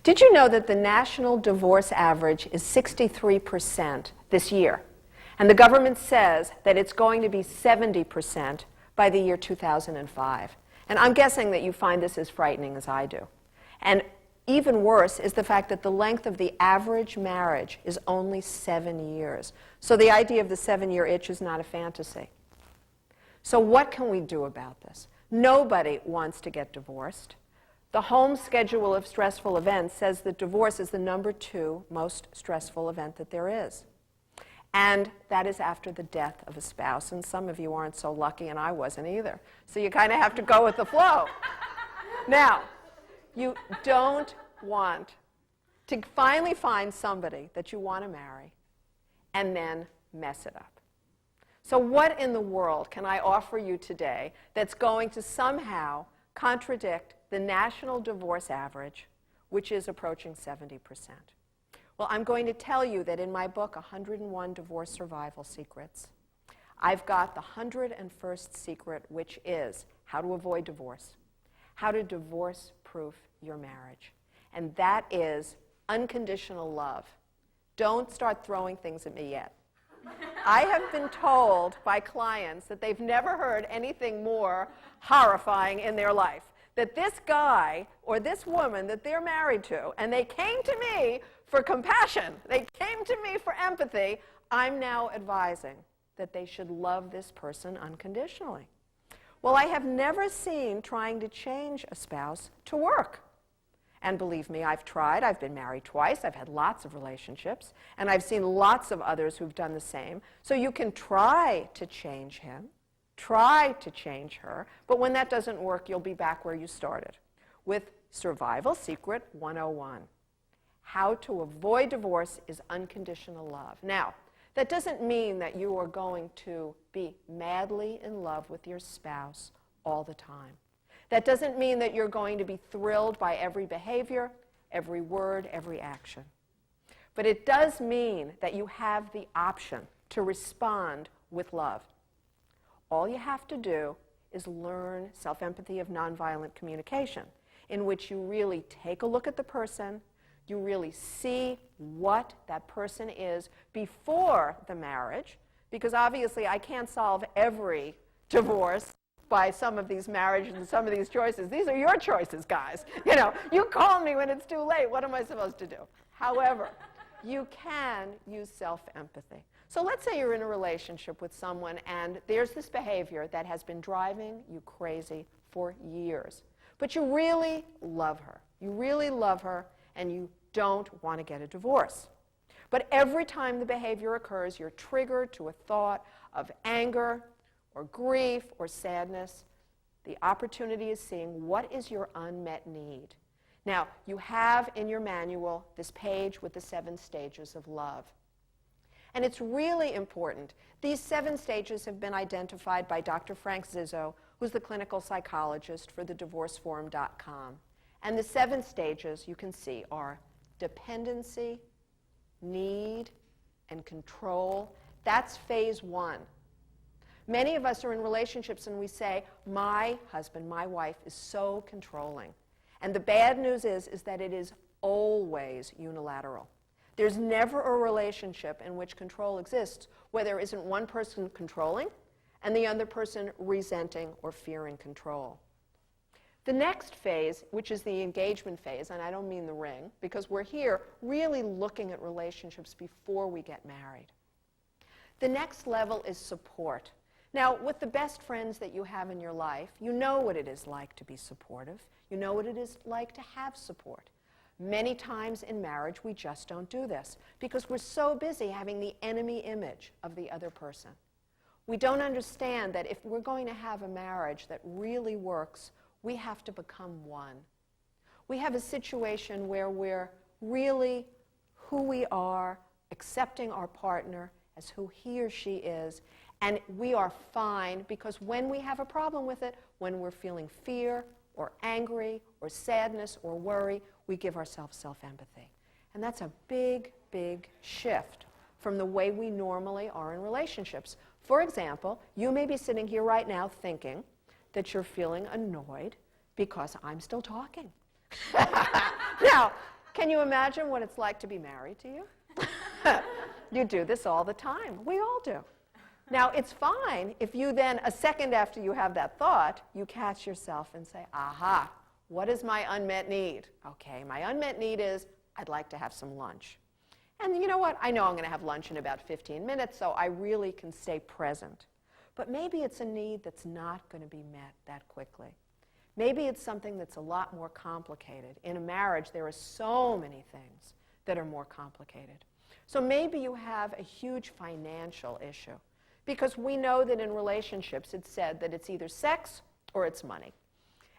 Did you know that the national divorce average is 63% this year? And the government says that it's going to be 70% by the year 2005. And I'm guessing that you find this as frightening as I do. And even worse is the fact that the length of the average marriage is only 7 years. So the idea of the 7-year itch is not a fantasy. So what can we do about this? Nobody wants to get divorced. The home schedule of stressful events says that divorce is the number 2 most stressful event that there is. And that is after the death of a spouse. And some of you aren't so lucky, and I wasn't either. So you kind of have to go with the flow. Now, you don't want to finally find somebody that you want to marry and then mess it up. So what in the world can I offer you today that's going to somehow contradict the national divorce average, which is approaching 70%? Well, I'm going to tell you that in my book, 101 Divorce Survival Secrets, I've got the 101st secret, which is how to avoid divorce, how to divorce-proof your marriage. And that is unconditional love. Don't start throwing things at me yet. I have been told by clients that they've never heard anything more horrifying in their life. That this guy or this woman that they're married to, and they came to me for compassion, they came to me for empathy, I'm now advising that they should love this person unconditionally. Well, I have never seen trying to change a spouse to work. And believe me, I've tried. I've been married twice. I've had lots of relationships. And I've seen lots of others who've done the same. So you can try to change him, try to change her, but when that doesn't work, you'll be back where you started with Survival Secret 101. How to avoid divorce is unconditional love. Now, that doesn't mean that you are going to be madly in love with your spouse all the time. That doesn't mean that you're going to be thrilled by every behavior, every word, every action. But it does mean that you have the option to respond with love. All you have to do is learn self-empathy of nonviolent communication, in which you really take a look at the person, you really see what that person is before the marriage, because obviously I can't solve every divorce by some of these marriages and some of these choices. These are your choices, guys. You know, you call me when it's too late. What am I supposed to do? However, you can use self-empathy. So let's say you're in a relationship with someone and there's this behavior that has been driving you crazy for years. But you really love her. You really love her and you don't want to get a divorce. But every time the behavior occurs, you're triggered to a thought of anger or grief or sadness. The opportunity is seeing what is your unmet need. Now, you have in your manual this page with the 7 stages of love. And it's really important. These 7 stages have been identified by Dr. Frank Zizzo, who's the clinical psychologist for thedivorceforum.com. And the 7 stages, you can see, are dependency, need, and control. That's phase 1. Many of us are in relationships and we say, my husband, my wife is so controlling. And the bad news is that it is always unilateral. There's never a relationship in which control exists where there isn't one person controlling and the other person resenting or fearing control. The next phase, which is the engagement phase, and I don't mean the ring, because we're here really looking at relationships before we get married. The next level is support. Now, with the best friends that you have in your life, you know what it is like to be supportive. You know what it is like to have support. Many times in marriage, we just don't do this because we're so busy having the enemy image of the other person. We don't understand that if we're going to have a marriage that really works, we have to become one. We have a situation where we're really who we are, accepting our partner as who he or she is, and we are fine because when we have a problem with it, when we're feeling fear or angry or sadness or worry, we give ourselves self-empathy. And that's a big, big shift from the way we normally are in relationships. For example, you may be sitting here right now thinking that you're feeling annoyed because I'm still talking. Now, Can you imagine what it's like to be married to you? You do this all the time. We all do. Now, it's fine if you then, a second after you have that thought, you catch yourself and say, aha, what is my unmet need? Okay, my unmet need is I'd like to have some lunch. And you know what? I know I'm going to have lunch in about 15 minutes, so I really can stay present. But maybe it's a need that's not going to be met that quickly. Maybe it's something that's a lot more complicated. In a marriage, there are so many things that are more complicated. So maybe you have a huge financial issue, because we know that in relationships it's said that it's either sex or it's money.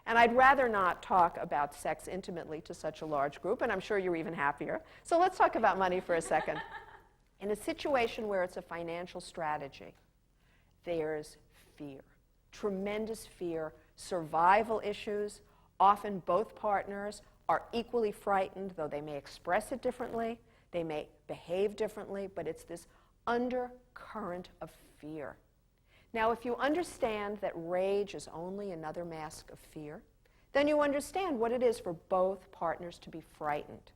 And I'd rather not talk about sex intimately to such a large group, and I'm sure you're even happier. So let's talk about money for a second. In a situation where it's a financial strategy, there's fear, tremendous fear, survival issues. Often both partners are equally frightened, though they may express it differently, they may behave differently, but it's this undercurrent of fear. Now, if you understand that rage is only another mask of fear, then you understand what it is for both partners to be frightened.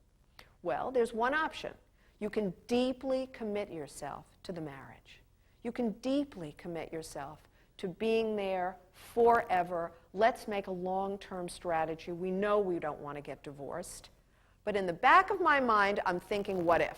Well, there's one option. You can deeply commit yourself to the marriage. You can deeply commit yourself to being there forever. Let's make a long-term strategy. We know we don't want to get divorced. But in the back of my mind, I'm thinking, what if?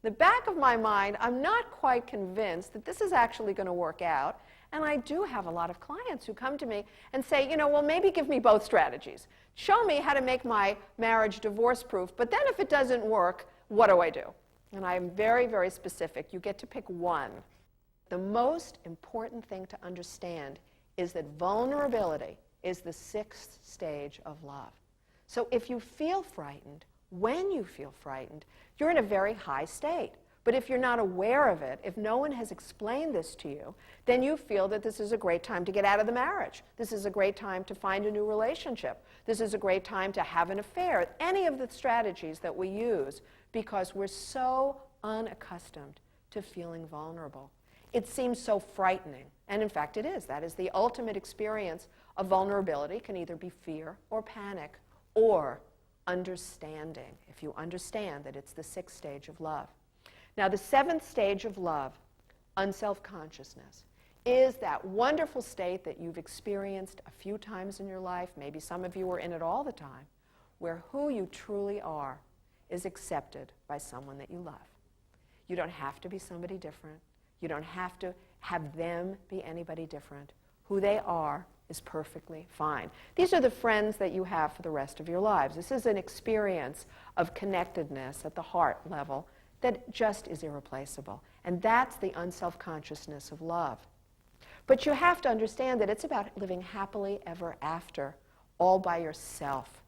The back of my mind, I'm not quite convinced that this is actually going to work out. And I do have a lot of clients who come to me and say, you know, well, maybe give me both strategies. Show me how to make my marriage divorce-proof, but then if it doesn't work, what do I do? And I'm very, very specific. You get to pick one. The most important thing to understand is that vulnerability is the 6th stage of love. So if you feel frightened, when you feel frightened, you're in a very high state. But if you're not aware of it, if no one has explained this to you, then you feel that this is a great time to get out of the marriage. This is a great time to find a new relationship. This is a great time to have an affair. Any of the strategies that we use, because we're so unaccustomed to feeling vulnerable. It seems so frightening. And in fact, it is. That is the ultimate experience of vulnerability. It can either be fear or panic or understanding, if you understand that it's the 6th stage of love. Now, the 7th stage of love, unself-consciousness, is that wonderful state that you've experienced a few times in your life, maybe some of you are in it all the time, where who you truly are is accepted by someone that you love. You don't have to be somebody different. You don't have to have them be anybody different. Who they are is perfectly fine. These are the friends that you have for the rest of your lives. This is an experience of connectedness at the heart level that just is irreplaceable. And that's the unself-consciousness of love. But you have to understand that it's about living happily ever after, all by yourself.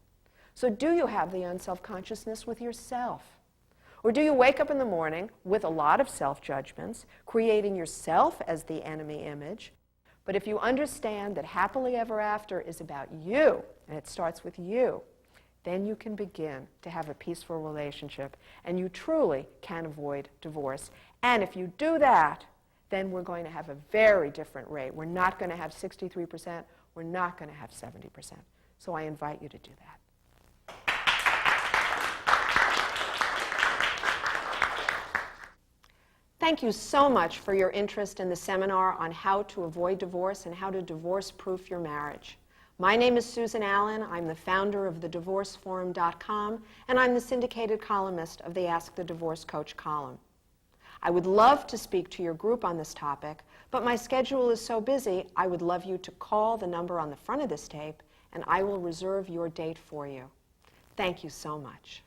So do you have the unself-consciousness with yourself? Or do you wake up in the morning with a lot of self-judgments, creating yourself as the enemy image? But if you understand that happily ever after is about you, and it starts with you, then you can begin to have a peaceful relationship, and you truly can avoid divorce. And if you do that, then we're going to have a very different rate. We're not going to have 63%. We're not going to have 70%. So I invite you to do that. Thank you so much for your interest in the seminar on how to avoid divorce and how to divorce-proof your marriage. My name is Susan Allan. I'm the founder of thedivorceforum.com, and I'm the syndicated columnist of the Ask the Divorce Coach column. I would love to speak to your group on this topic, but my schedule is so busy, I would love you to call the number on the front of this tape, and I will reserve your date for you. Thank you so much.